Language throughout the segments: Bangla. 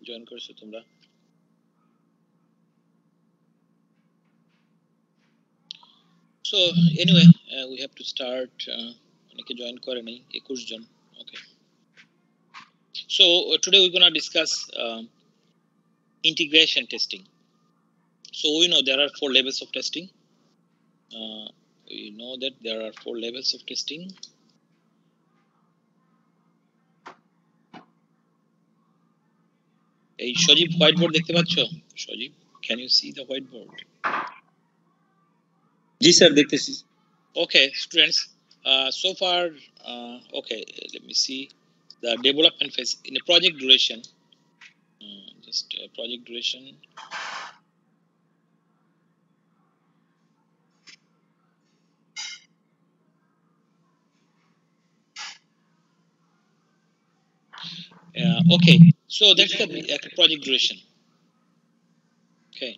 জয়েন করছো তোমরা? So anyway, we have to start. অনেকে জয়েন করে নাই, 21 জন. Okay. So today we're gonna discuss integration testing. So we know there are 4 levels of testing. We know that there are 4 levels of testing. এই সজীব হোয়াইট বোর্ড দেখতে পাচ্ছ? সজীব, can you see the white board? G sir, দেখতেছি। Okay, students, so far, okay, let me see the development phase in a project duration. Just project duration. Okay, so that's the project duration. Okay,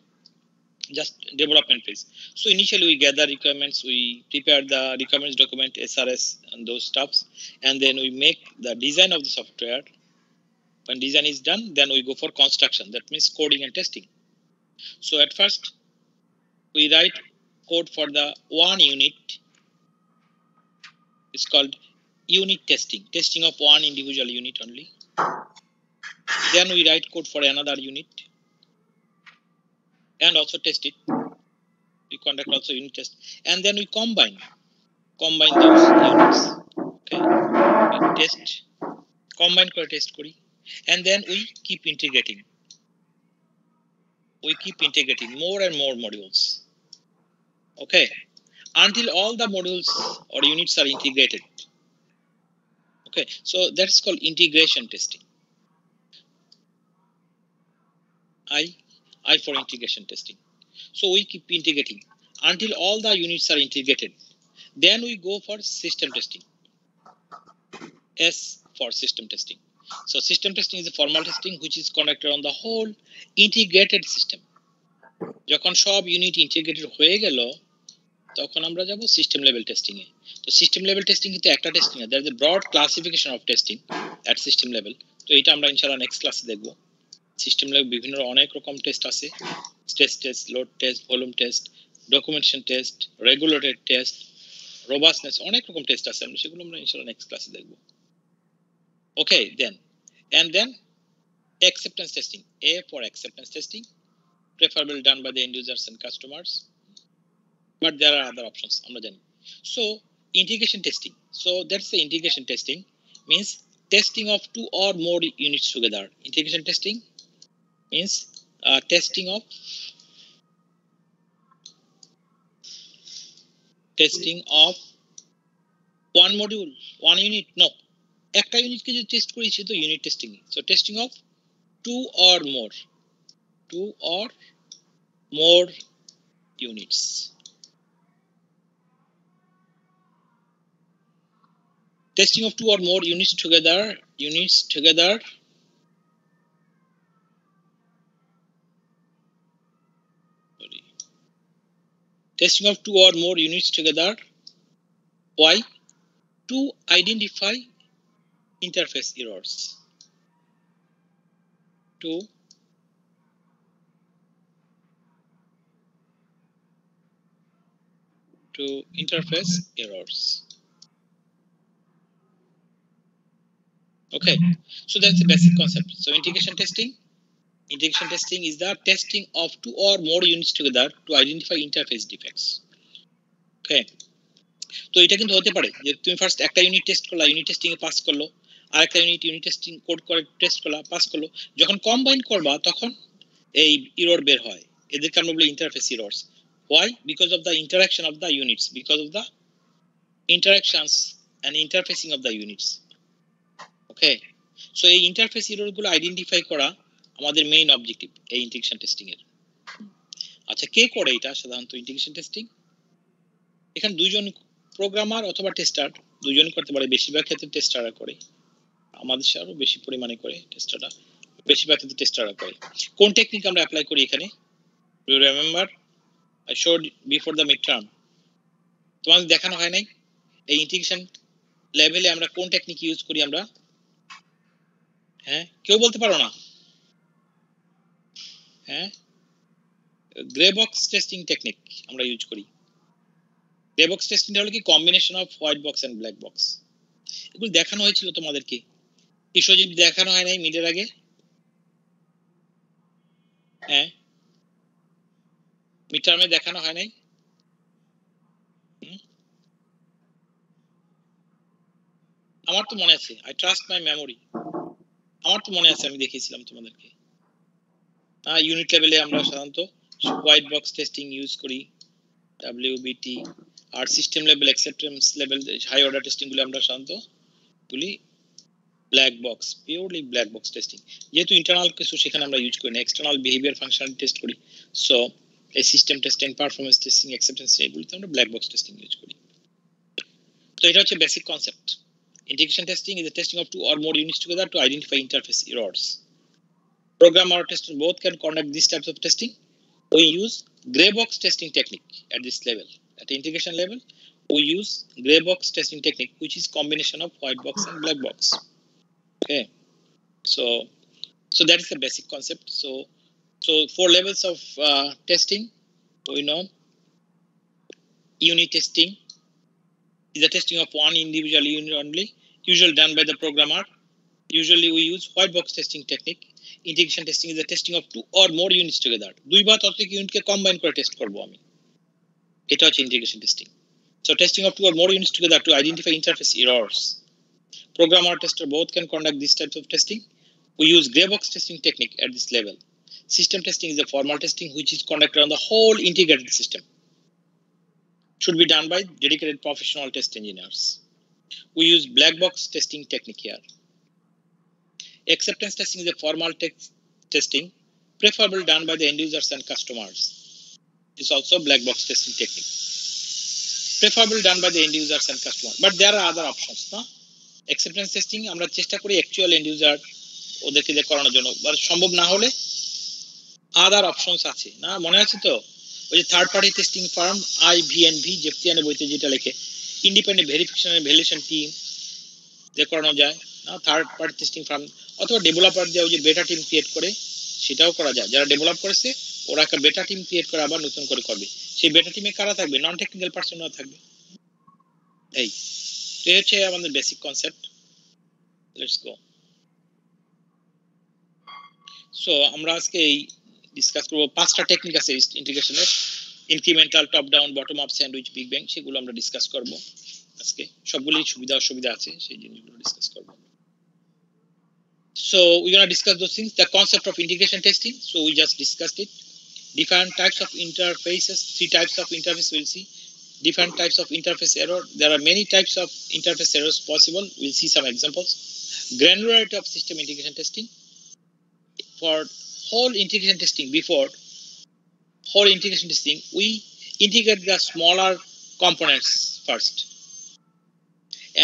just development phase. So initially we gather requirements, we prepare the requirements document, SRS and those stuffs, and then we make the design of the software. When design is done, then we go for construction, that means coding and testing. So at first we write code for the one unit. It's called unit testing of one individual unit only. Then we write code for another unit and also test it. We conduct also unit test, and then we combine those units. Okay, we test, combine করে test করি, and then we keep integrating more and more modules. Okay, until all the modules or units are integrated. Okay, so that's called integration testing. I for integration testing. So we keep integrating until all the units are integrated. Then we go for system testing. S for system testing. So system testing is a formal testing which is conducted on the whole integrated system. যখন সব ইউনিট ইন্টিগ্রেটেড হয়ে গেল তখন আমরা যাব সিস্টেম লেভেল টেস্টিং এ। তো সিস্টেম লেভেল টেস্টিং কিন্তু একটা টেস্টিং না, there is a broad classification of testing at system level. তো এটা আমরা ইনশাআল্লাহ নেক্সট ক্লাসে দেখব। সিস্টেম লেভেল বিভিন্ন অনেক রকম টেস্ট আছে, stress test, load test, volume test, documentation test, regulatory test, robustness, অনেক রকম টেস্ট আছে, আমরা সেগুলো আমরা ইনশাআল্লাহ নেক্সট ক্লাসে দেখব। Okay, then acceptance testing. A for acceptance testing, preferably done by the end users and customers, but there are other options, আমরা জানি। So integration testing, so that's the integration testing, means testing of 2 or more units together. Integration testing means testing of one module, one unit, no, একটা ইউনিটকে যদি টেস্ট করি সে তো unit testing. So testing of 2 or more units. Testing of 2 or more units together. Testing of 2 or more units together. Why? To identify interface errors. To interface errors. Okay, so that's the basic concept. So integration testing is the testing of 2 or more units together to identify interface defects. Okay, তো এটা কিন্তু হতে পারে যে তুমি ফার্স্ট একটা ইউনিট টেস্ট করলা, ইউনিট টেস্টিং এ পাস করলো, আরেকটা ইউনিট টেস্টিং কোড করে টেস্ট করলা, পাস করলো, যখন কম্বাইন করবা তখন এই এরর বের হয়, এদেরকে আমরা বলি interface errors. Why? Because of the interaction of the units, because of the interactions and interfacing of the units. Okay, so এই ইন্টারফেস এরর গুলো আইডেন্টিফাই করা আমাদের মেইন অবজেক্টিভ এই ইন্টিগ্রেশন টেস্টিং এর। আচ্ছা, কে করে এটা সাধারণত ইন্টিগ্রেশন টেস্টিং? এখানে দুইজন প্রোগ্রামার অথবা টেস্টার, দুইজনই করতে পারে, বেশিরভাগ ক্ষেত্রে টেস্টাররা করে, আমাদের আরো বেশি পরিমাণে করে টেস্টাররা, বেশিরভাগ ক্ষেত্রে টেস্টাররা করে। কোন টেকনিক আমরা অ্যাপ্লাই করি এখানে? You remember I showed before the midterm. তোমাদের দেখানো হয় নাই এই ইন্টিগ্রেশন লেভেলে আমরা কোন টেকনিক ইউজ করি আমরা? হ্যাঁ, কেউ বলতে পারো না? হ্যাঁ, গ্রে বক্স টেস্টিং টেকনিক আমরা ইউজ করি। গ্রে বক্স টেস্টিংটা হলো কি combination of white box and black box. এগুলো দেখানো হয়েছিল তোমাদেরকে, ইসোজিপ দেখানো হয় নাই মিডের আগে? হ্যাঁ, মিড টার্মে দেখানো হয় নাই? আমার তো মনে আছে, আই ট্রাস্ট মাই মেমোরি, আমার তো মনে আছে আমি দেখিয়েছিলাম তোমাদেরকে। ইউনিট লেভেলে আমরা সাধারণত হোয়াইট বক্স টেস্টিং ইউজ করি, WBT, আর system level acceptance level high order testing গুলো আমরা সাধারণত বলি black box, purely black box testing. যেহেতু ইন্টারনাল কিছু সেখানে আমরা ইউজ করি না, এক্সটার্নাল বিহেভিয়ার ফাংশনালিটি টেস্ট করি, সো এই system testing, performance testing, acceptance এগুলোতে আমরা ব্ল্যাক বক্স টেস্টিং ইউজ করি। তো এটা হচ্ছে basic concept. Integration testing is the testing of two or more units together to identify interface errors. Program or tester both can conduct these types of testing. We use gray box testing technique at this level. At the integration level, we use gray box testing technique, which is combination of white box and black box. Okay, so that is the basic concept. So 4 levels of testing. We know unit testing is the testing of one individual unit only, usually done by the programmer. Usually we use white box testing technique. Integration testing is the testing of two or more units together. দুই বা ততোধিক ইউনিটকে কম্বাইন করে টেস্ট করব আমি, এটা হচ্ছে integration testing. So testing of two or more units together to identify interface errors. Programmer or tester both can conduct these types of testing. We use gray box testing technique at this level. System testing is the formal testing which is conducted on the whole integrated system. Should be done by dedicated professional test engineers. We use black box testing technique here. Acceptance testing is a formal testing, preferably done by the end users and customers. It is also black box testing technique, preferably done by the end users and customers. But there are other options, no? Acceptance testing আমরা চেষ্টা করি অ্যাকচুয়াল এন্ড ইউজার ওদেরকে দিয়ে করানোর জন্য, সম্ভব না হলে আদার অপশনস আছে না, মনে আছে তো? ওই যে third party testing firm IVNV জেফতিয়ানের বইতে যেটা লেখে, independent verification and validation team দিয়ে করানো যায় না, থার্ড পার্টি টেস্টিং ফার্ম, অথবা ডেভেলপার দিয়ে ওই যে বেটা টিম ক্রিয়েট করে সেটাও করা যায়। যারা ডেভেলপ করেছে ওরা একটা বেটা টিম ক্রিয়েট করে আবার নতুন করে করবে, সেই বেটা টিমে কারা থাকবে? নন টেকনিক্যাল পার্সনরা থাকবে। এই তো হচ্ছে আমাদের basic concept. Let's go. So আমরা আজকে এই ডিসকাস করব 5টা টেকনিক আছে ইন্টিগ্রেশনের, incremental, top down, bottom up, sandwich, big bang, সেগুলো আমরা ডিসকাস করব আজকে। সবগুলোই সুবিধা অসুবিধা আছে, সেই জিনিসগুলো ডিসকাস করব। So we're going to discuss those things. The concept of integration testing, so we just discussed it. Different types of interfaces, 3 types of interface we'll see. Different types of interface error. There are many types of interface errors possible. We'll see some examples. Granularity of system integration testing. For whole integration testing, before whole integration testing, we integrate the smaller components first.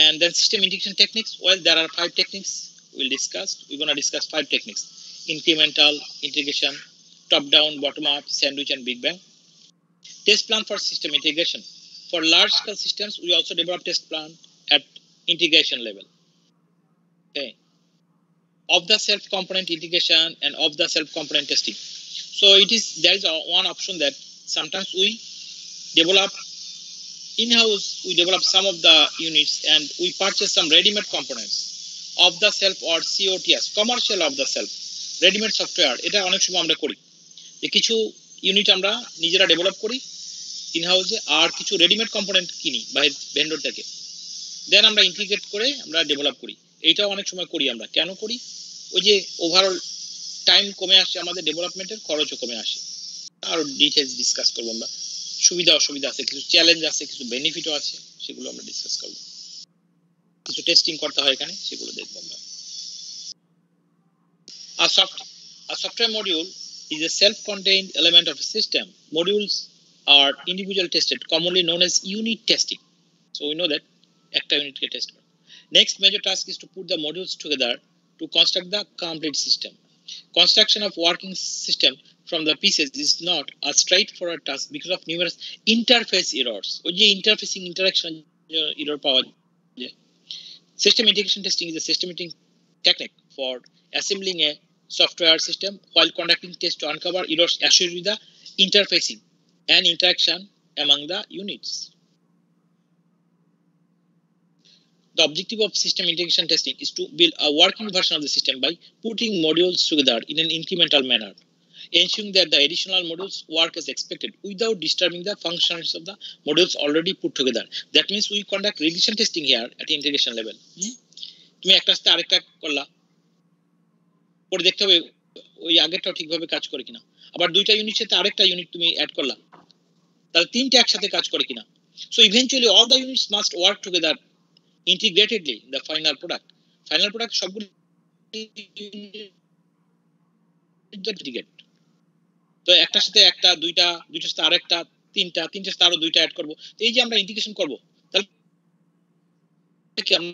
And then system integration techniques, well, there are 5 techniques we'll discuss. We're going to discuss 5 techniques: incremental, integration, top down, bottom up, sandwich, and big bang. Test plan for system integration. For large scale systems, we also develop test plan at integration level. Okay, off the shelf component integration and off the shelf component testing. So there is one option that sometimes we develop in-house, we develop some of the units and we purchase some ready-made components off the shelf or COTS, commercial off the shelf, ready-made software. এটা অনেক সময় আমরা করি যে কিছু ইউনিট আমরা নিজেরা ডেভেলপ করি ইন-হাউসে, আর কিছু রেডিমেড কম্পোনেন্ট কিনি বাইরের ভেন্ডর থেকে, দেন আমরা ইন্টিগ্রেট করে আমরা ডেভেলপ করি। এইটাও অনেক সময় করি আমরা। কেন করি? ওই যে ওভারঅল টাইম কমে আসে, আমাদের ডেভেলপমেন্টের খরচও কমে আসে। আরো ডিটেইলস ডিসকাস করবো আমরা। সুবিধা অসুবিধা আছে, কিছু চ্যালেঞ্জ আছে, কিছু বেনিফিটও আছে, সেগুলো আমরা ডিসকাস করব। কিছু টেস্টিং করতে হয় এখানে, সেগুলো দেখব আমরা। A software module is a self-contained element of a system. Modules are individual tested, commonly known as unit testing. So we know that একটা ইউনিটকে টেস্ট করা। Next major task is to put the modules together to construct the complete system. Construction of working system from the pieces is not a straightforward task because of numerous interface errors. ওই যে ইন্টারফেসিং ইন্টারাকশন এরর পাওয়া যায়। System integration testing is a systematic technique for assembling a software system while conducting tests to uncover errors associated with the interfacing and interaction among the units. The objective of system integration testing is to build a working version of the system by putting modules together in an incremental manner, ensuring that the additional modules work as expected without disturbing the functionality of the modules already put together. That means we conduct regression testing here at integration level. তুমি একটা সাথে আরেকটা করলা, পরে দেখতে হবে ওই আগেরটাও ঠিকভাবে কাজ করে কিনা। আবার দুইটা ইউনিট সাথে আরেকটা ইউনিট তুমি অ্যাড করলা, তাহলে তিনটা একসাথে কাজ করে কিনা। So eventually all the units must work together integratedly in the final product. Final product সবগুলো ইন্টিগ্রেট। তো একটার সাথে একটা, দুইটার সাথে আরেকটা, তিনটার সাথে আরো দুইটা অ্যাড করবো। এই যে আমরা ইন্টিগ্রেশন করবো, তাহলে কি আমরা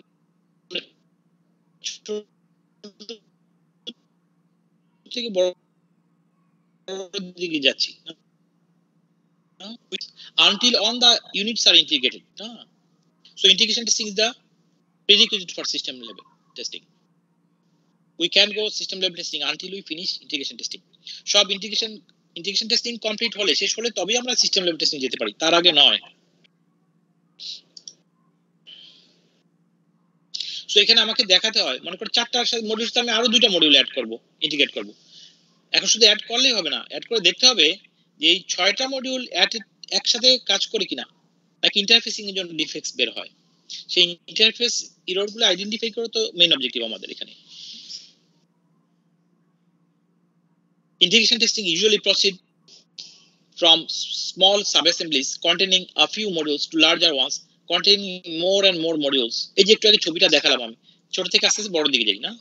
থেকে বড় দিকে যাচ্ছি until all the units are integrated. So integration testing is the prerequisite for system level testing. We can go system level testing until we finish integration testing. সব integration testing কমপ্লিট হলে, শেষ হলে তবেই আমরা সিস্টেম লেভেল টেস্টিং যেতে পারি, তার আগে নয়। সো এখানে আমাকে দেখাতে হয়, মনে করো চারটা মডিউল, আমি আরো দুইটা মডিউল অ্যাড করব, ইন্টিগ্রেট করব। এখন শুধু অ্যাড করলেই হবে না, অ্যাড করে দেখতে হবে যে এই 6টা মডিউল একসাথে কাজ করে কিনা, নাকি ইন্টারফেসিং এর জন্য ডিফেক্টস বের হয়। সেই ইন্টারফেস এরর গুলো আইডেন্টিফাই করা তো মেইন অবজেক্টিভ আমাদের এখানে। Integration testing usually proceeds from small sub-assemblies containing a few modules to larger ones containing more and more modules. এই যে একটু আগে ছবিটা দেখালাম আমি, ছোট থেকে আস্তে আস্তে বড় দিকে যাই না।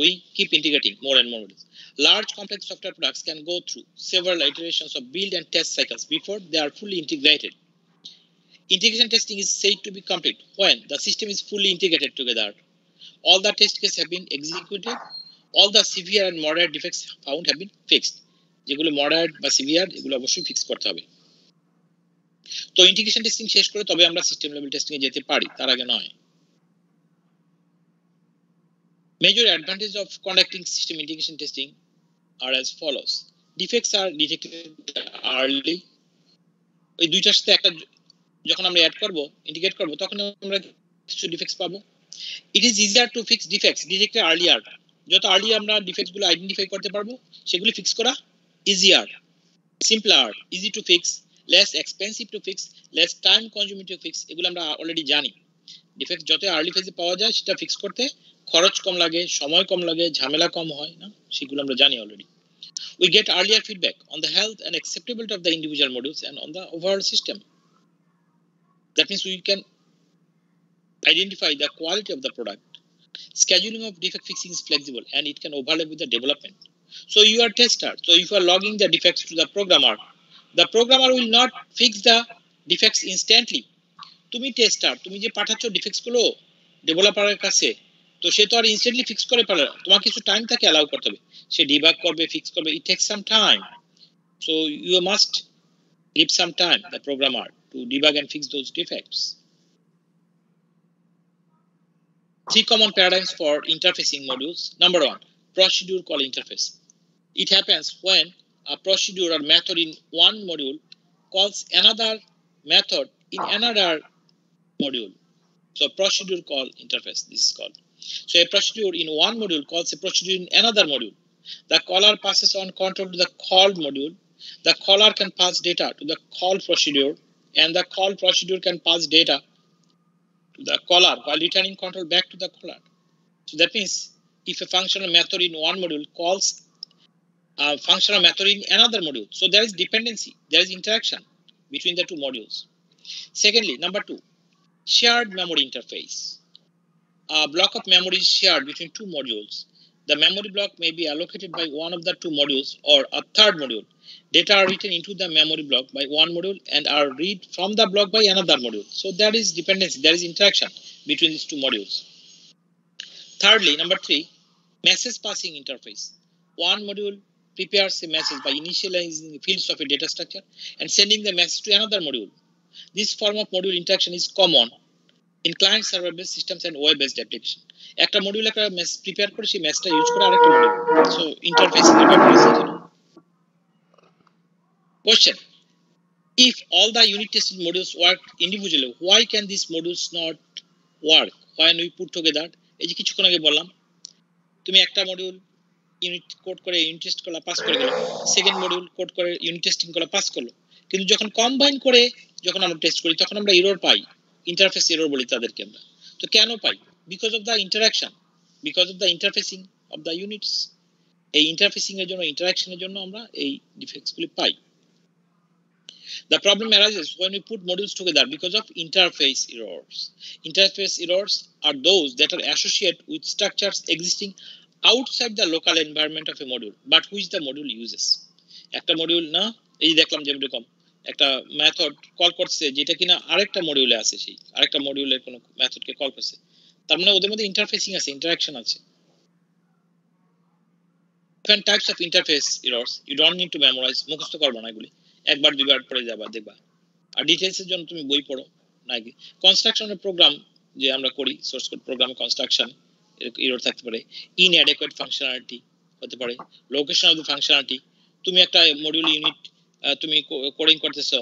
We keep integrating more and more modules. Large complex software products can go through several iterations of build and test cycles before they are fully integrated. Integration testing is said to be complete when the system is fully integrated together. All the test cases have been executed. All the severe and moderate defects found have been fixed. যেগুলো মডারেট বা সিভিয়ার, এগুলো অবশ্যই ফিক্স করতে হবে। তো ইন্টিগ্রেশন টেস্টিং শেষ করে তবে আমরা সিস্টেম লেভেল টেস্টিং এ যেতে পারি, তার আগে নয়। Major advantages of conducting system integration testing are as follows. Defects are detected early. ওই দুইটার সাথে একটা যখন আমরা অ্যাড করব, ইন্টিগ্রেট করব, তখন আমরা কিছু ডিফেক্টস পাবো। It is easier to fix defects detected earlier. যত আর্লি আমরা ডিফেক্টস গুলো আইডেন্টিফাই করতে পারবো, সেগুলো ফিক্স করা easier, simpler, easy to fix, less expensive to fix, less time consuming to fix. এগুলো আমরা অলরেডি জানি। ডিফেক্ট যত আর্লি ফেজে পাওয়া যায় সেটা ফিক্স করতে খরচ কম লাগে, সময় কম লাগে, ঝামেলা কম হয় না, সেগুলো আমরা জানি already. We get earlier feedback on the health and acceptability of the individual modules and on the overall system. That means we can identify the quality of the product. Scheduling of defect fixing is flexible and it can overlap with the development. So you are tester. So if you are logging the defects to the programmer will not fix the defects instantly. তুমি টেস্টার, তুমি যে পাঠাচ্ছ ডিফেক্টস গুলো ডেভেলপারের কাছে, তো সে তো আর ইনস্ট্যান্টলি ফিক্স করে পারে না, তোমাকে কিছু টাইম তাকে অ্যালাউ করতে হবে। সে ডিবাগ করবে, ফিক্স করবে, it takes some time. So you must give some time the programmer to debug and fix those defects. 3 common paradigms for interfacing modules. Number 1, procedure call interface. It happens when a procedure or method in one module calls another method in another module. So procedure call interface, this is called. So a procedure in one module calls a procedure in another module. The caller passes on control to the called module. The caller can pass data to the call procedure, and the call procedure can pass data to the caller while returning control back to the caller. So that means if a functional method in one module calls a functional method in another module, so there is dependency, there is interaction between the two modules. Secondly, number 2, shared memory interface. A block of memory is shared between two modules. The memory block may be allocated by one of the two modules or a third module. Data are written into the memory block by one module and are read from the block by another module. So there is dependency, there is interaction between these two modules. Thirdly, number 3, message passing interface. One module prepares a message by initializing the fields of a data structure and sending the message to another module. This form of module interaction is common in client server based systems and web based application একটা মডিউল একটা মেস প্রিপেয়ার করে সেই মেসটা ইউজ করে আরেকটা মডিউল সো ইন্টারফেসিং এর ব্যাপার আছে question if all the unit tested modules work individually why can these modules not work when we put together এই যে কিছুক্ষণ আগে বললাম তুমি একটা মডিউল ইউনিট কোড করে ইউনিট টেস্ট করলা পাস করে গেল সেকেন্ড মডিউল কোড করে ইউনিট টেস্টিং করলা পাস করলো কিন্তু যখন কম্বাইন করে যখন আমরা টেস্ট করি তখন আমরা এরর পাই ইন্টারফেস এরর বলি তাদেরকে আমরা তো কেন পাই because of the interaction because of the interfacing of the units এই ইন্টারফেসিং এর জন্য ইন্টারঅ্যাকশনের জন্য আমরা এই ডিফেক্টস গুলি পাই The problem arises when we put modules together because of interface errors. Interface errors are those that are associated with structures existing outside the local environment of a module, but which the module uses. একটা মডিউল না এই দেখলাম যে এরকম একটা মেথড কল করছে যেটা কিনা আরেকটা মডিউলে আছে সেই আরেকটা মডিউলের কোনো মেথডকে কল করছে তার মানে ওদের মধ্যে ইন্টারফেসিং আছে ইন্টারঅ্যাকশন আছে different types of interface errors you don't need to memorize মুখস্থ করবে না এগুলি একবার দুইবার পড়ে যাবা দেখবা আর ডিটেইলস এর জন্য তুমি বই পড়ো নাকি কনস্ট্রাকশনের প্রোগ্রাম যে আমরা করি সোর্স কোড প্রোগ্রামে কনস্ট্রাকশন এরর থাকতে পারে ইনঅ্যাডেকুয়েট ফাংশনালিটি হতে পারে লোকেশন অফ দ্য ফাংশনালিটি তুমি একটা মডিউল ইউনিট তুমি কোডিং করতেছো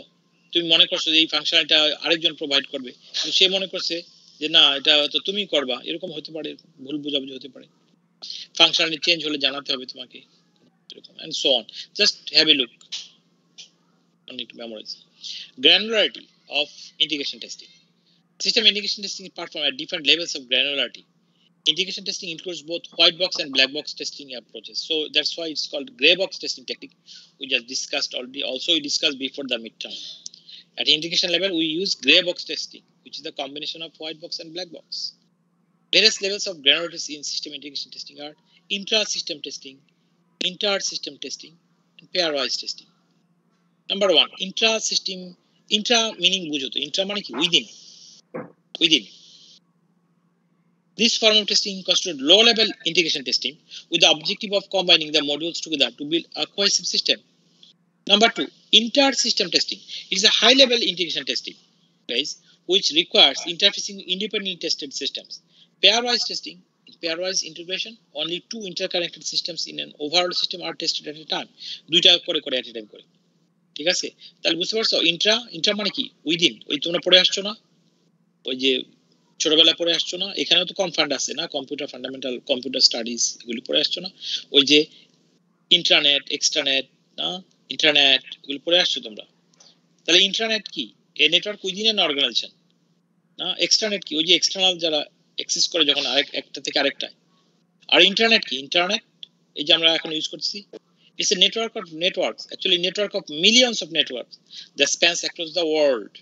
তুমি মনে করছো যে এই ফাংশনালিটিটা আরেকজন প্রোভাইড করবে কিন্তু সে মনে করছে যে না এটা তো তুমি করবা এরকম হতে পারে ভুল বোঝাবুঝি হতে পারে ফাংশনালিটি চেঞ্জ হলে জানাতে হবে তোমাকে এরকম and so on just have a look I need to memorize granularity of integration testing system integration testing is performed at different levels of granularity integration testing includes both white box and black box testing approaches so that's why it's called gray box testing technique we just discussed already also we discussed before the midterm at integration level we use gray box testing which is the combination of white box and black box various levels of granularity in system integration testing are intra-system testing inter-system testing and pairwise testing number one intra-system intra meaning বুঝো তো intra মানে কি within this form of testing constitutes low-level integration testing with the objective of combining the modules together to build a cohesive system number two inter-system testing is a high-level integration testing guys which requires interfacing independently tested systems pairwise testing in pairwise integration only two interconnected systems in an overall system are tested at a time দুইটা করে at a time করে ঠিক আছে তাহলে বুঝতে পারছো ইন্ট্রা মানে কি উইদিন ওই তোমরা পড়ে আসছো না ওই যে ছোটবেলায় পড়ে আসছো না এখানেও তো কমফান্ড আছে না কম্পিউটার ফান্ডামেন্টাল কম্পিউটার স্টাডিজ এগুলি পড়ে আসছো না ওই যে ইন্ট্রানেট এক্সট্রানেট না ইন্টারনেট এগুলো পড়ে আসছো তোমরা তাহলে ইন্ট্রানেট কি এ নেটওয়ার্ক উইদিন এন অর্গানাইজেশন না এক্সট্রানেট কি ওই যে এক্সটার্নাল যারা অ্যাক্সেস করে যখন একটা থেকে আরেকটা আর ইন্টারনেট কি ইন্টারনেট এই যে আমরা এখন ইউজ করতেছি it's a network of networks actually network of millions of networks that spans across the world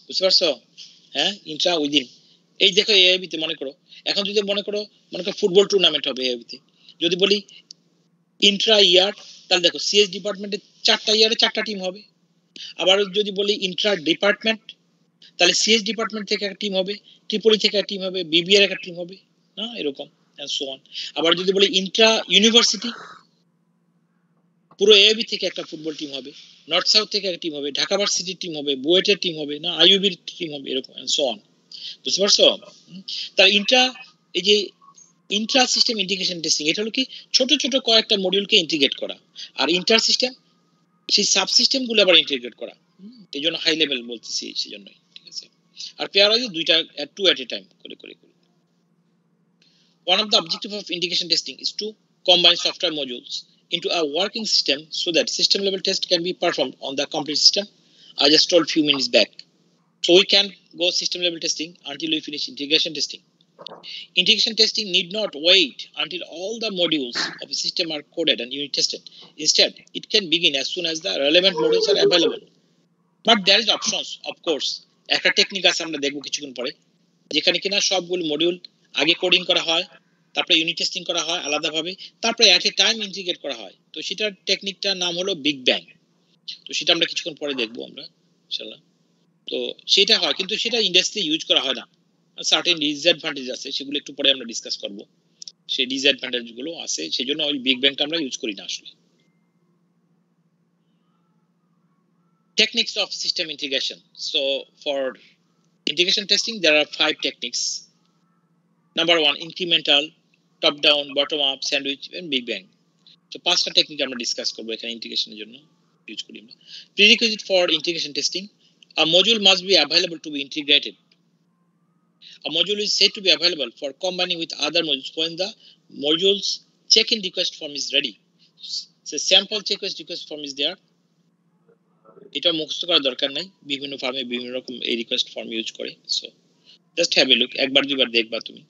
বুঝতে পারছো হ্যাঁ ইন্ট্রা উইদিন এই দেখো এআইবি তে মনে করো এখন যদি মনে করো ফুটবল টুর্নামেন্ট হবে এআইবি তে যদি বলি ইন্ট্রা ইয়ার তাহলে দেখো সিএস ডিপার্টমেন্টে 4টা ইয়ারে 4টা টিম হবে আবার যদি বলি ইন্ট্রা ডিপার্টমেন্ট তাহলে সিএস ডিপার্টমেন্ট থেকে একটা টিম হবে ট্রিপলি থেকে একটা টিম হবে বিবিআর একটা টিম হবে না এরকম and so on আবার যদি বলি ইন্ট্রা ইউনিভার্সিটি পুরো এআইবি থেকে একটা ফুটবল টিম হবে নর্থ সাউথ থেকে একটা টিম হবে ঢাকা ভার্সিটির টিম হবে বুয়েটের টিম হবে না আইইউবির টিম হবে এরকম and so on বুঝতে পারছো তার এই যে ইন্ট্রা সিস্টেম ইন্টিগ্রেশন টেস্টিং এটা হলো কি ছোট ছোট কয়েকটা মডিউলকে ইন্টিগ্রেট করা আর ইন্টার সিস্টেম সেই সাবসিস্টেম গুলো আবার ইন্টিগ্রেট করা এইজন্য হাই লেভেল বলতেছি সেজন্যই ঠিক আছে আর পেয়ারাইজ দুইটা টু এট এ টাইম করে one of the objectives of integration testing is to combine software modules into a working system so that system level test can be performed on the complete system I just told few minutes back so we can go system level testing until we finish integration testing integration testing need not wait until all the modules of a system are coded and unit tested instead it can begin as soon as the relevant modules are available but there is options of course একটা টেকনিক আছে আমরা দেখব কিছুক্ষণ পরে যেখানে কিনা সবগুলো মডিউল আগে কোডিং করা হয় তারপরে ইউনিট টেস্টিং করা হয় আলাদাভাবে তারপরে এট এ টাইম ইন্টিগ্রেট করা হয় তো সেটার টেকনিকটার নাম হলো বিগ ব্যাং তো সেটা আমরা কিছুক্ষণ পরে দেখবো আমরা ইনশাআল্লাহ তো সেটা হয় কিন্তু সেটা ইন্ডাস্ট্রি ইউজ করা হয় না সার্টেন ডিসঅ্যাডভান্টেজ আছে সেগুলো একটু পরে আমরা ডিসকাস করব সেই ডিসঅ্যাডভান্টেজ গুলো আছে সেজন্য ওই বিগ ব্যাংটা আমরা ইউজ করি না আসলে techniques of system integration so for Integration testing, there are 5 techniques. Number 1, incremental, top down, bottom up, sandwich, and big bang. So 5টা টেকনিক আমরা ডিসকাস করব এখানে ইন্টিগ্রেশনের জন্য ইউজ করি আমরা। Prerequisite for integration testing, a module must be available to be integrated. A module is said to be available for combining with other modules when the module's check-in request form is ready. So sample check-in request form is there. এটা মুখস্থ করার দরকার নাই, বিভিন্ন ফার্মে বিভিন্ন রকম এই রিকোয়েস্ট ফর্ম ইউজ করে। So just have a look, একবার দুইবার দেখবা তুমি।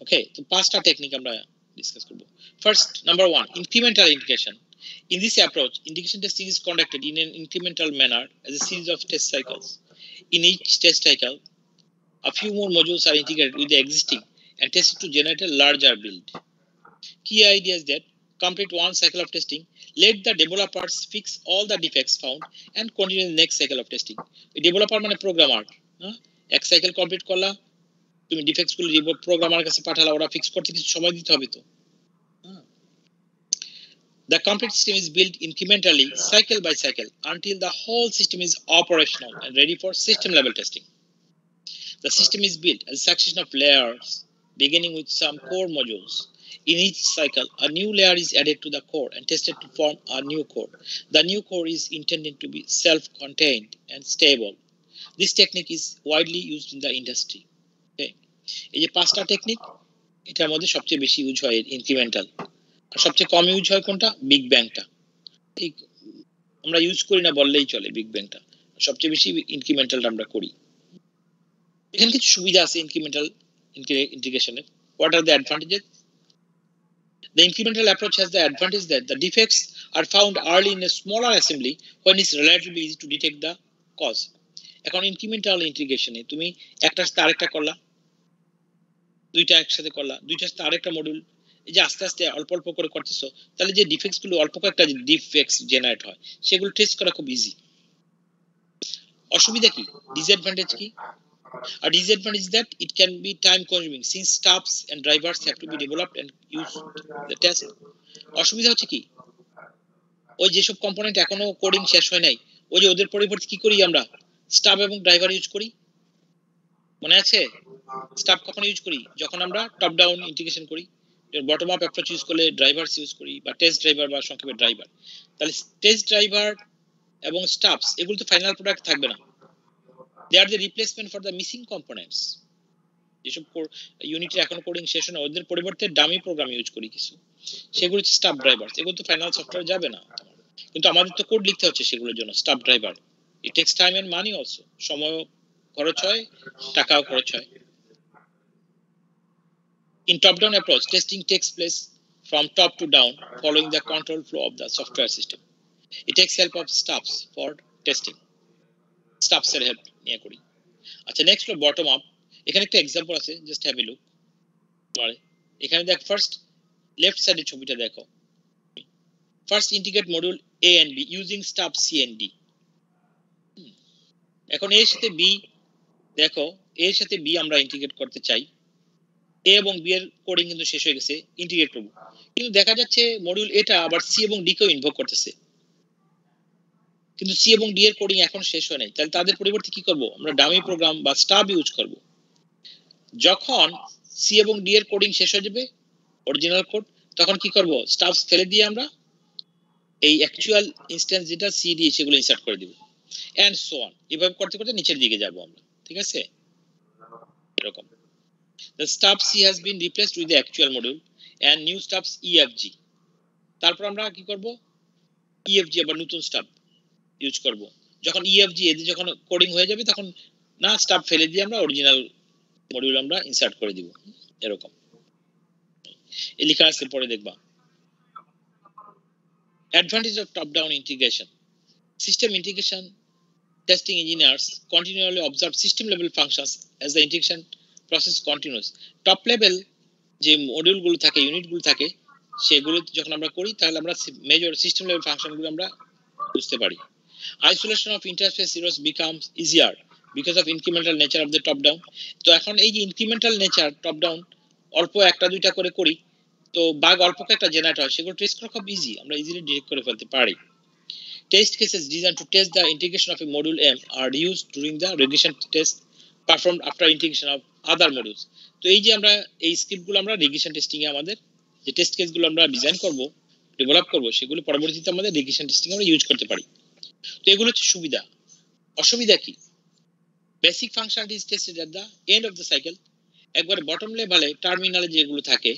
ওকে, তো 5টা টেকনিক আমরা ডিসকাস করব। First, number 1, incremental integration. In this approach, integration testing is conducted in an incremental manner as a series of test cycles. In each test cycle, a few more modules are integrated with the existing and tested to generate a larger build. Key idea is that complete one cycle of testing, let the developers fix all the defects found and continue the next cycle of testing. Developer মানে প্রোগ্রামার, এক সাইকেল কমপ্লিট করলা, তুমি ডিফেক্টস গুলো প্রোগ্রামারের কাছে পাঠালা, ওরা ফিক্স করতে কিছু সময় দিতে হবে তো। The complete system is built incrementally, cycle by cycle, until the whole system is operational and ready for system level testing. The system is built as a succession of layers, beginning with some core modules. In each cycle, a new layer is added to the core and tested to form a new core. The new core is intended to be self-contained and stable. This technique is widely used in the industry. Okay. এই যে 5টা টেকনিক, এটার মধ্যে সবচেয়ে বেশি ইউজ হয় ইনক্রিমেন্টাল, আর সবচেয়ে কম ইউজ হয় কোনটা? বিগ ব্যাংটা। এই আমরা ইউজ করি না বললেই চলে বিগ ব্যাংটা, সবচেয়ে বেশি ইনক্রিমেন্টালটা আমরা করি। এখানে কিছু সুবিধা আছে incremental integration. What are the advantages? The incremental approach has the advantage that the defects are found early in a smaller assembly when it's relatively easy to detect the cause. এখন incremental integration এ তুমি একটার সাথে আরেকটা করলা, দুইটা একসাথে করলা, দুইটার সাথে আরেকটা মডিউল, এই যে আস্তে আস্তে অল্প অল্প করে করতেছো, তাহলে যে ডিফেক্টস গুলো অল্প কয়েকটা ডিফেক্টস জেনারেট হয় সেগুলো টেস্ট করা খুব ইজি। অসুবিধা কি, ডিসঅ্যাডভান্টেজ কি? A disadvantage is that it can be time consuming since stubs and drivers have to be developed and used the test. অসুবিধা হচ্ছে কি, ওই যেসব কম্পোনেন্ট এখনো কোডিং শেষ হয় নাই, ওই যে ওদের পরিবর্তে কি করি আমরা? স্টাব এবং ড্রাইভার ইউজ করি। মনে আছে স্টাব কখন ইউজ করি? যখন আমরা টপ ডাউন ইন্টিগ্রেশন করি। বটম আপ অ্যাপ্রোচ ইউজ করলে ড্রাইভারস ইউজ করি, বা টেস্ট ড্রাইভার বা সংক্ষেপে ড্রাইভার। তাহলে টেস্ট ড্রাইভার এবং স্টাবস এগুলো তো ফাইনাল প্রোডাক্ট থাকবে না, they are the replacement for the missing components. যেসব ইউনিটের এখন কোডিং শেষ হয় না, ওদের পরিবর্তে ডামি প্রোগ্রাম ইউজ করি কিছু, সেগুলো হচ্ছে স্টাফ ড্রাইভার। এগুলো তো ফাইনাল সফটওয়্যার যাবে না, কিন্তু আমাদের তো কোড লিখতে হচ্ছে সেগুলোর জন্য। Stub driver, it takes time and money also, সময় খরচ হয়, টাকাও খরচ হয়। In top down approach, testing takes place from top to down following the control flow of the software system. It takes help of staffs for testing. Staffs এর হেল্প নিয়ে করি। আচ্ছা, নেক্সট হলো বটম আপ। এখানে একটা এক্সাম্পল আছে, জাস্ট হ্যাভ এ লুক। এখানে দেখ, ফার্স্ট লেফট সাইডে ছবিটা দেখো। First integrate module A and B using stub C and D. এখন এর সাথে বি, দেখো এর সাথে বি আমরা ইন্টিগ্রেট করতে চাই। এ এবং বি এর কোডিং কিন্তু শেষ হয়ে গেছে, ইন্টিগ্রেট করব, কিন্তু দেখা যাচ্ছে মডিউল এটা আবার সি এবং ডি কেও ইনভোক করতেছে, কিন্তু সি এবং ডি এর কোডিং এখন শেষ হয় নাই। তাহলে তাদের পরিবর্তে কি করব? আমরা ডামি প্রোগ্রাম বা স্টাব ইউজ করব। যখন সি এবং ডি এর কোডিং শেষ হয়ে যাবে, অরিজিনাল কোড, তখন কি করব? স্টাবস ফেলে দিয়ে আমরা এই অ্যাকচুয়াল ইনস্ট্যান্স যেটা সি ডি সেগুলো ইনসার্ট করে দিব, এন্ড সো অন। এভাবে করতে করতে নিচের দিকে যাব আমরা, ঠিক আছে? এরকম the stub C has been replaced with the actual module and new stubs EFG. তারপর আমরা কি করব? EFG আবার নতুন স্টাব ইউজ করব। যখন EFG এতে যখন কোডিং হয়ে যাবে, তখন না স্টাব ফেলে দিয়ে আমরা অরিজিনাল মডিউল আমরা ইনসার্ট করে দিব, এরকম। এই লেখা আছে, পরে দেখবা। Advantage of top down integration. System integration testing engineers continually observe system level functions as the integration process continues. Top level যে মডিউলগুলো থাকে, ইউনিটগুলো থাকে, সেগুলো যখন আমরা করি তাহলে আমরা মেজর সিস্টেম লেভেল ফাংশনগুলো আমরা বুঝতে পারি। Isolation of interface errors becomes easier because of incremental nature of the top down. তো এখন এই যে incremental nature top down অল্প একটা দুইটা করে করি, তো বাগ অল্প একটা জেনারেট হয়, সেগুলো টেস্ট করা খুব ইজি, আমরা ইজিলি ডিটেক্ট করে ফেলতে পারি। Test cases designed to test the integration of a module M are used during the regression test performed after integration of other modules. তো এই যে আমরা এই স্ক্রিপ্টগুলো আমরা রিগ্রেশন টেস্টিং এ আমাদের যে টেস্ট কেসগুলো আমরা ডিজাইন করব ডেভেলপ করব সেগুলো পরবর্তীতে আমাদের রিগ্রেশন টেস্টিং আমরা ইউজ করতে পারি। তো এগুলো হচ্ছে সুবিধা। অসুবিধা কি? Basic functionality is tasted at the end of the cycle. একবার বটম লেভেলে টার্মিনালে যেগুলো থাকে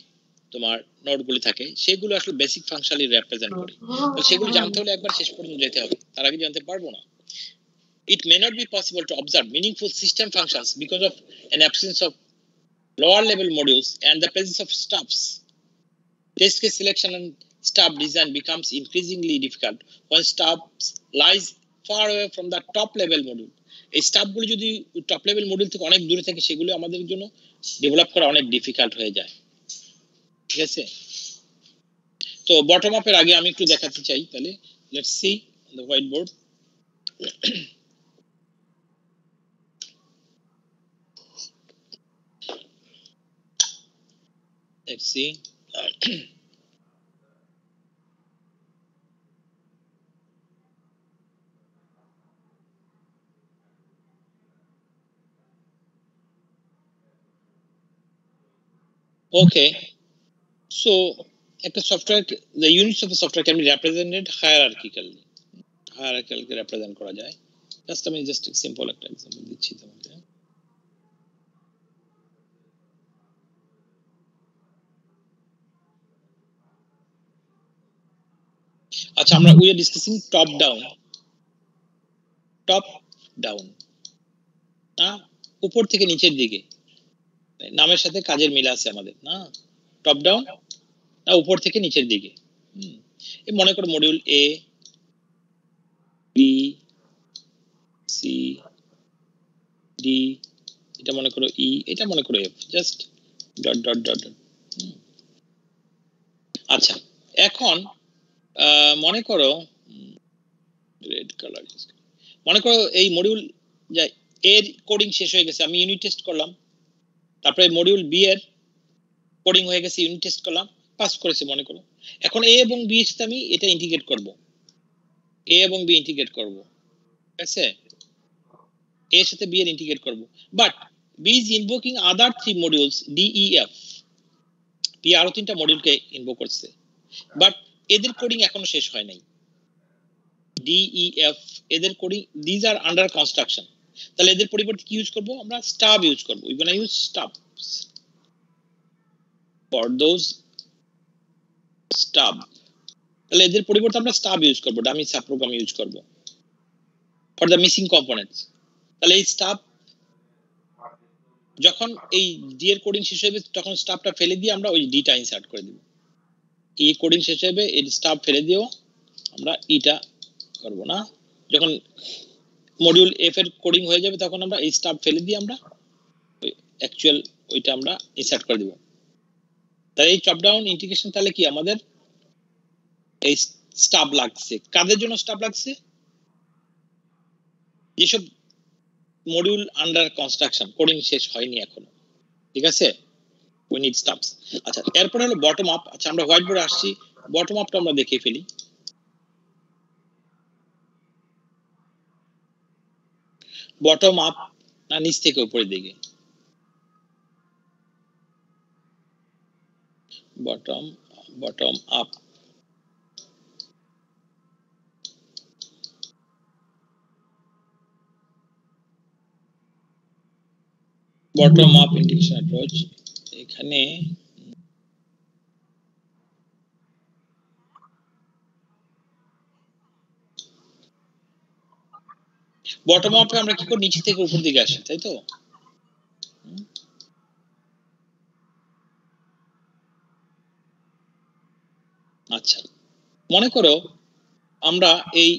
তোমার নোডগুলো থাকে সেগুলো আসলে বেসিক ফাংশনালিটি রিপ্রেজেন্ট করে। তো সেগুলো জানতে হলে একবার শেষ পর্যন্ত যেতে হবে, তার আগে জানতে পারবো না। It may not be possible to observe meaningful system functions because of an absence of lower level modules and the presence of stubs. Test case selection and stub design becomes increasingly difficult when stubs lies far away from the top level module. এই স্টাবগুলো যদি টপ লেভেল মডিউল থেকে অনেক দূরে থাকে সেগুলো আমাদের জন্য ডেভেলপ করা অনেক ডিফিকাল্ট হয়ে যায়। ঠিক আছে, তো বটম আপের আগে আমি একটু দেখাতে চাই, তাহলে let's see on the white board. Let's see. Okay, so একটা software, the units of a software can be represented hierarchically represent করা যায়। জাস্ট আমি জাস্ট সিম্পল একটা এক্সাম্পল দিচ্ছি তোমাকে। আচ্ছা, আমরা we are discussing top down না, উপর থেকে নিচের দিকে, নামের সাথে কাজের মিল আছে আমাদের না। টপ ডাউন না উপর থেকে নিচের দিকে। এই মনে করো module A B C D, এটা মনে করো ই, এটা মনে করো F, just dot dot dot dot. আচ্ছা, এখন মনে করো রেড কালার, মনে করো এই মডিউল এর কোডিং শেষ হয়ে গেছে, আমি ইউনিট টেস্ট করলাম, তারপরে মডিউল বি এর কোডিং হয়ে গেছে, ইউনিট টেস্ট করলাম, পাস করেছে মনে করো। এখন এ এবং বি এর সাথে আমি এটা ইন্টিগ্রেট করব, এ এবং বি ইন্টিগ্রেট করব, ঠিক আছে, এর সাথে বি এর ইন্টিগ্রেট করব, but B is invoking other three modules D E F. B আরো তিনটা মডিউলকে ইনভোক করছে, বাট এদের কোডিং এখনো শেষ হয় নাই। ডি ই এফ এদের coding, these are under construction. তাহলে এদের পরিবর্তে কি ইউজ করব আমরা? স্টাব ইউজ করব। We gonna use stubs for those stub. তাহলে এদের পরিবর্তে আমরা স্টাব ইউজ করব, ডামি সাব প্রোগ্রাম ইউজ করব ফর দ্য মিসিং কম্পোনেন্টস। তাহলে এই স্টাব যখন এই ডি এর কোডিং শেষ হবে তখন স্টাবটা ফেলে দিয়ে আমরা ওই ডিটা ইনসার্ট করে দেব। এই কোডিং শেষ হবে, এই স্টাব ফেলে দিও, আমরা ইটা করব না। যখন মডিউল এফ এর কোডিং হয়ে যাবে তখন আমরা এই স্টাব ফেলে দিয়ে আমরা অ্যাকচুয়াল ওইটা আমরা ইনসার্ট করে দেব। তাই এই টপ ডাউন ইন্টিগ্রেশন তাহলে কি আমাদের এই স্টাব লাগছে। কাদের জন্য স্টাব লাগছে? যেসব মডিউল আন্ডার কনস্ট্রাকশন, কোডিং শেষ হয়নি এখনো, ঠিক আছে, উই নিড স্টাবস। আচ্ছা, এরপর হলো বটম আপ। আচ্ছা, আমরা হোয়াইট বোর্ডে আসছি, বটম আপটা আমরা দেখে ফেলি। বটম আপ না নিচ থেকে উপরের দিকে? Bottom up. Bottom up integration approach, এখানে বটম আপে আমরা কি করি? নিচে থেকে উপর দিকে আসি, তাই তো? আচ্ছা, মনে করো আমরা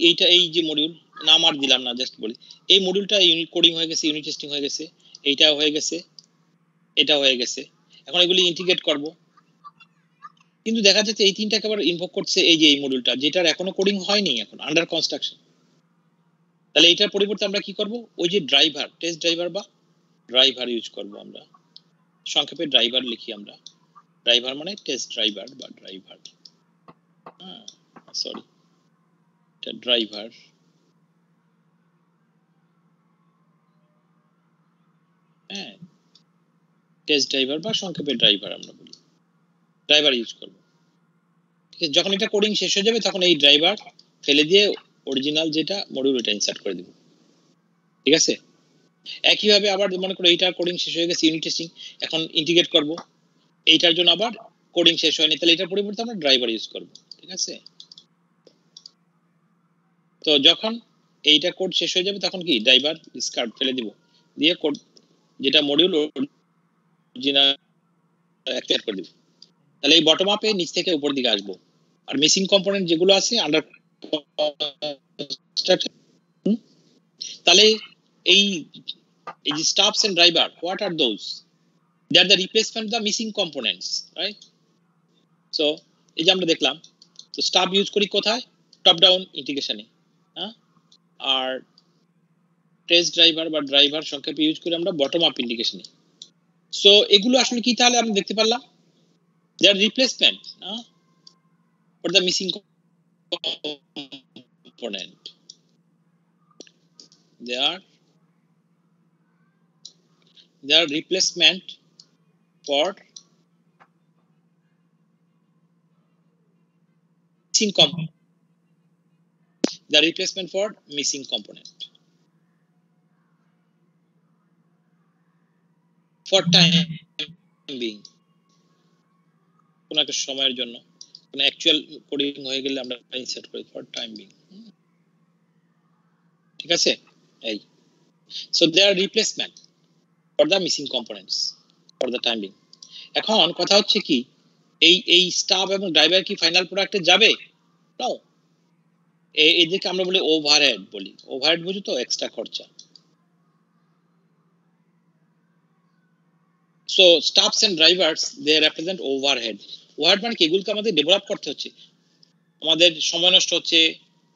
এইটা এই যে মডিউল, নাম আর দিলাম না, জাস্ট বলি এই মডিউলটা ইউনিট কোডিং হয়ে গেছে, ইউনিট টেস্টিং হয়ে গেছে, এইটা হয়ে গেছে, এটা হয়ে গেছে। এখন এগুলি ইন্টিগ্রেট করব, কিন্তু দেখা যাচ্ছে এই তিনটাকে আবার ইনভোক করছে এই যে এই মডিউলটা, যেটার এখনো কোডিং হয়নি, এখন আন্ডার কনস্ট্রাকশন। তাহলে এটার পরিবর্তে আমরা কি করব? ওই যে ড্রাইভার, টেস্ট ড্রাইভার বা ড্রাইভার ইউজ করব আমরা। সংক্ষেপে ড্রাইভার লিখি আমরা। ড্রাইভার মানে টেস্ট ড্রাইভার বা ড্রাইভার, সরি, এটা ড্রাইভার। হ্যাঁ, টেস্ট ড্রাইভার বা সংক্ষেপে ড্রাইভার আমরা বলি, ড্রাইভার ইউজ করব। ঠিক আছে, যখন এটা কোডিং শেষ হয়ে যাবে তখন এই ড্রাইভার ফেলে দিয়ে অরিজিনাল যেটা মডিউল ওটা ইনসার্ট করে দেব। ঠিক আছে, একইভাবে আবার মনে করো এইটা কোডিং শেষ হয়ে গেছে, ইউনিট টেস্টিং, এখন ইন্টিগ্রেট করব, এইটার জন্য আবার কোডিং শেষ হয়নি, তাহলে এটার পরিবর্তে আমরা ড্রাইভার ইউজ করব। ঠিক আছে, তো যখন এইটা কোড শেষ হয়ে যাবে তখন কি ড্রাইভার ডিসকার্ড ফেলে দিব, দিয়ে কোড যেটা মডিউল অরিজিনাল অ্যাক্টিভেট করে দিব। তাহলে এই বটম আপে নিচ থেকে উপর দিকে আসবো, আর মিসিং কম্পোনেন্ট যেগুলো আছে আন্ডার কনস্ট্রাকশন, তাহলে এই যে stubs and driver, what are those? They are the replacement of the missing components, right? So এই যে আমরা দেখলাম, তো স্টাফ ইউজ করি কোথায়? টপ ডাউন ইন্টিগ্রেশনে, হ্যাঁ, আর টেস্ট ড্রাইভার বা ড্রাইভার সংক্ষেপে ইউজ করি আমরা বটম আপ ইন্টিগ্রেশনে। সো এগুলো আসলে কি তাহলে আমরা দেখতে পারলাম? They are replacement for the missing component. They are replacement for missing component. The replacement for missing component. For time being, কোন একটা সময়ের জন্য, কোন অ্যাকচুয়াল কোডিং হয়ে গেলে আমরা ইনসার্ট করি ফর টাইম বিং। ঠিক আছে, এই so they are replacement for the missing components for the time being. এখন কথা হচ্ছে কি, এই স্টাফ এবং ড্রাইভার কি ফাইনাল প্রোডাক্টে যাবে? নাও, এদিকে আমরা বলি ওভারহেড, বলি ওভারহেড, বুঝো তো, এক্সট্রা খরচা। So stubs and drivers they represent overhead. Overhead মানে কি, এগুলোকে আমাদের ডেভেলপ করতে হচ্ছে, আমাদের সময় নষ্ট হচ্ছে,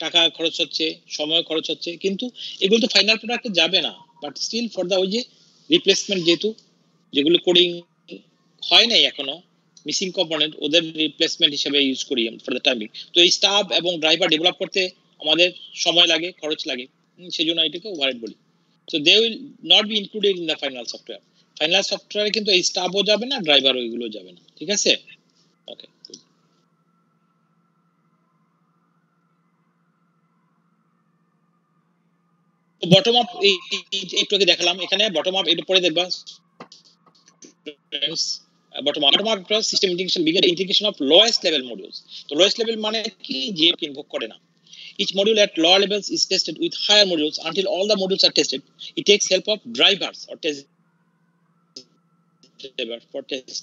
টাকা খরচ হচ্ছে, সময় খরচ হচ্ছে, কিন্তু এগুলো তো ফাইনাল প্রোডাক্টে যাবে না, বাট স্টিল ফর দা ওই যে রিপ্লেসমেন্ট, যেহেতু যেগুলো কোডিং হয় নাই এখনো, মিসিং কম্পোনেন্ট, ওদের রিপ্লেসমেন্ট হিসেবে ইউজ করি ফর দ্য টাইমিং। তো এই স্টাফ এবং ড্রাইভার ডেভেলপ করতে আমাদের সময় লাগে, খরচ লাগে, সেই জন্য এটাকে ওভারহেড বলি। So they will not be included in the final software. Final সফটওয়্যারে কিন্তু এই স্টাফও যাবে না, ড্রাইভার ওইগুলো যাবে না। ঠিক আছে, ওকে। বটম আপ একটু আগে দেখালাম, এখানে বটম আপ এটা পরে দেখবা bottom up system integration begin integration of lowest level modules. তো lowest level মানে কি, যে ইনভোক করে না। Each module at lower levels is tested with higher modules until all the modules are tested. It takes help of drivers or test driver for testing.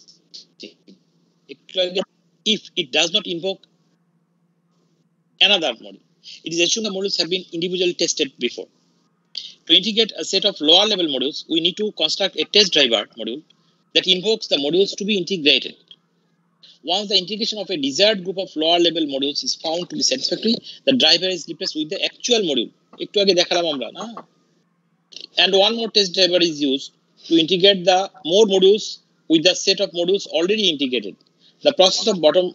If it does not invoke another module, it is assumed the modules have been individually tested before. To integrate a set of lower level modules, we need to construct a test driver module that invokes the modules to be integrated. Once the integration of a desired group of lower level modules is found to be satisfactory, the driver is replaced with the actual module. একটু আগে দেখালাম আমরা না, and one more test driver is used to integrate the more modules with the set of modules already integrated. The process of bottom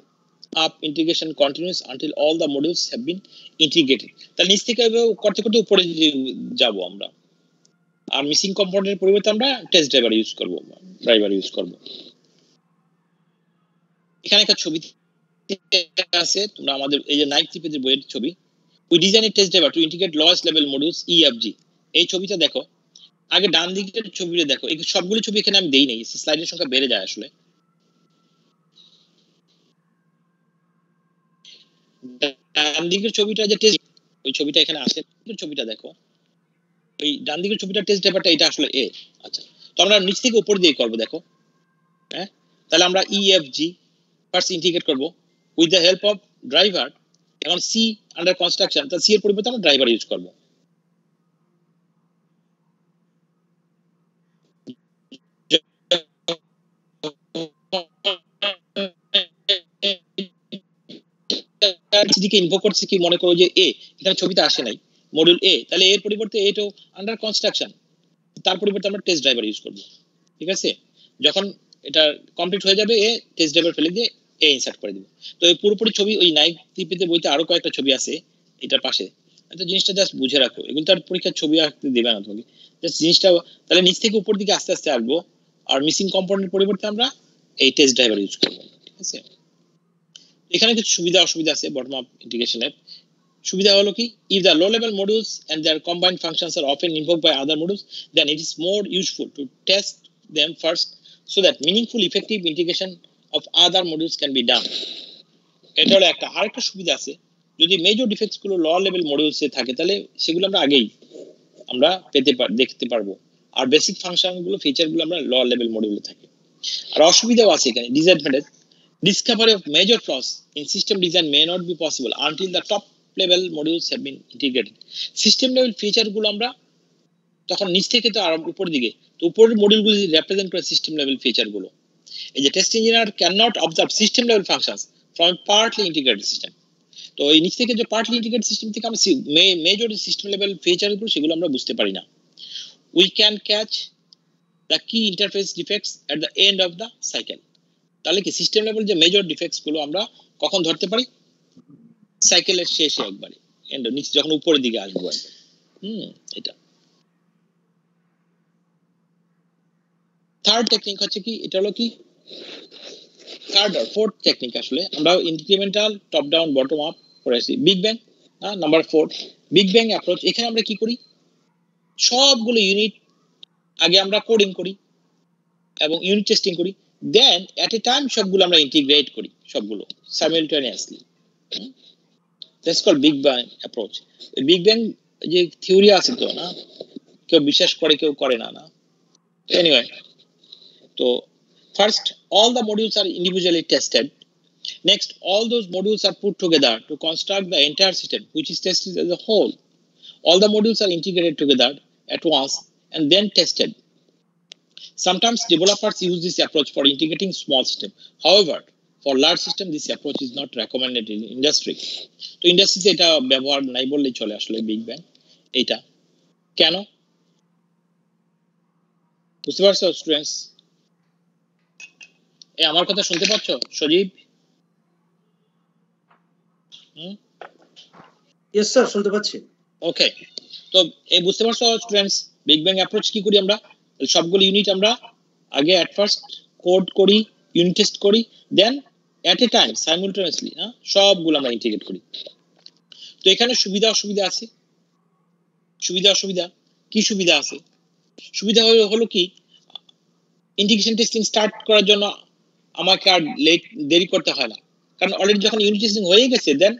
up integration continues until all the modules have been integrated. তাহলে নিচ থেকে করতে করতে উপরে যাব আমরা, আর মিসিং কম্পোনেন্টের পরিবর্তে আমরা টেস্ট ড্রাইভার ইউজ করব, ড্রাইভার ইউজ করব। এখানে একটা ছবি আছে, তোমরা আমাদের এই যে নাইক টিপের বইয়ের ছবি, we design A test driver two integrate lowest level modules EFG. এই ছবিটা দেখো, আগে ডান দিকের ছবিটা দেখো, এই সবগুলো ছবি এখানে আমি দেই নাই, স্লাইডের সংখ্যা বেড়ে যায় আসলে। ডান দিকের ছবিটা যে টেস্ট, ওই ছবিটা এখানে আছে, ছবিটা দেখো, ওই ডান দিকের ছবিটা টেস্ট ড্রাইভারটা, এটা আসলে এ। আচ্ছা, তো আমরা নিচ থেকে উপর দিয়ে করব, দেখো, হ্যাঁ, তাহলে আমরা ইএফজি ফার্স্ট ইন্টিগ্রেট করব with the help of driver. এখন সি আন্ডার কনস্ট্রাকশন, তাহলে সি এর পরিবর্তে আমরা ড্রাইভার ইউজ করব। সিডিকে ইনভোক করছে কি, মনে করো যে এ, এখানে ছবিতে আসে নাই মডিউল এ, তাহলে এর পরিবর্তে এটো আন্ডার কনস্ট্রাকশন, তার পরিবর্তে আমরা টেস্ট ড্রাইভার ইউজ করব। ঠিক আছে, যখন এটা কমপ্লিট হয়ে যাবে, এ টেস্ট ড্রাইভার ফেলে দিয়ে এ ইনসার্ট করে দিব। তো এই পুরোপুরি ছবি ওই নাইক টিপিতে বইতে আরো কয়েকটা ছবি আছে এটার পাশে, তো জিনিসটা জাস্ট বুঝে রাখো, এগুলো তো আর পরীক্ষার ছবি আঁকতে দেবে না তোমাকে, জাস্ট জিনিসটা তাহলে নিচ থেকে উপর দিকে আস্তে আস্তে আসবো, আর মিসিং কম্পোনেন্ট পরিবর্তে আমরা এই টেস্ট ড্রাইভার ইউজ করবো, ঠিক আছে। এখানে কিছু সুবিধা অসুবিধা আছে বটম আপ ইন্টিগ্রেশনের। সুবিধা হলো কি, if the low level modules and their combined functions are often invoked by other modules, then it is more useful to test them first so that meaningful effective integration of other modules can be done. এটা হলো একটা। আরেকটা সুবিধা আছে, যদি মেজর ডিফেক্টস গুলো লো লেভেল মডিউলসে থাকে তাহলে সেগুলো আমরা আগেই দেখতে পারবো, আর বেসিক ফাংশন গুলো ফিচার গুলো আমরা লো লেভেল মডিউলে থাকে। আর অসুবিধাও আছে এখানে, disadvantage, discovery of major flaws in system design may not be possible until the top level modules have been integrated. System level feature গুলো আমরা তখন নিচ থেকে তো আর উপর দিকে, তো উপরের মডিউলগুলো রিপ্রেজেন্ট করে সিস্টেম লেভেল ফিচার গুলো। এই যে test engineer can not observe system level functions from partly integrated system. তো এই নিচ থেকে যে পার্টলি ইন্টিগ্রেটেড সিস্টেম থেকে আমরা মেজর সিস্টেম লেভেল ফিচার গুলো সেগুলো আমরা বুঝতে পারি না। উই ক্যান ক্যাচ দ্য কি interface defects at the end of the cycle. তাহলে কি সিস্টেম লেভেল যে মেজর ডিফেক্টস গুলো আমরা কখন ধরতে পারি, সাইকেলের শেষে একবারে, এন্ড নিচে যখন উপরের দিকে আসবো একবার। এটা থার্ড টেকনিক হচ্ছে কি, এটা হলো কি থার্ড আর ফোর্থ টেকনিক। আসলে আমরা incremental top down bottom up করে আসি। Big bang number 4, big bang approach. এখানে আমরা কি করি, সবগুলো ইউনিট আগে আমরা কোডিং করি এবং ইউনিট টেস্টিং করি, দেন এট এ টাইম সবগুলো আমরা ইন্টিগ্রেট করি, সবগুলো simultaneously. That's called big bang approach. Big bang যে থিওরি আছে তো না, কেউ বিশ্বাস করে কেউ করে না, এনিওয়ে। তো first all the modules are individually tested. Next, all those modules are put together to construct the entire system, which is tested as a whole. All the modules are integrated together at once and then tested. Sometimes developers use this approach for integrating small systems. However, for large system this approach is not recommended in industry. তো ইন্ডাস্ট্রিতে এটা ব্যবহার নাই বললেই চলে আসলে বিগ ব্যাং। এটা কেন বুঝতে পারছো স্টুডেন্টস? আমার কথা শুনতে পাচ্ছ সজীব? ইয়েস স্যার, শুনতে পাচ্ছি। ওকে, তো এই বুঝতে পারছো স্টুডেন্টস বিগ ব্যাং অ্যাপ্রোচ কি করি আমরা, সবগুলো ইউনিট আমরা আগে এট ফার্স্ট কোড করি, ইউনিট টেস্ট করি, দেন এট এ টাইম সাইমালটেনিয়াসলি সবগুলো আমরা ইন্টিগ্রেট করি। তো এখানে সুবিধা অসুবিধা আছে। সুবিধা অসুবিধা কি সুবিধা আছে, সুবিধা হলো কি, ইন্টিগ্রেশন টেস্টিং স্টার্ট করার জন্য আমাকে আর দেরি করতে হয় না, কারণ অলরেডি যখন ইউনিট টেস্টিং হয়ে গেছে দেন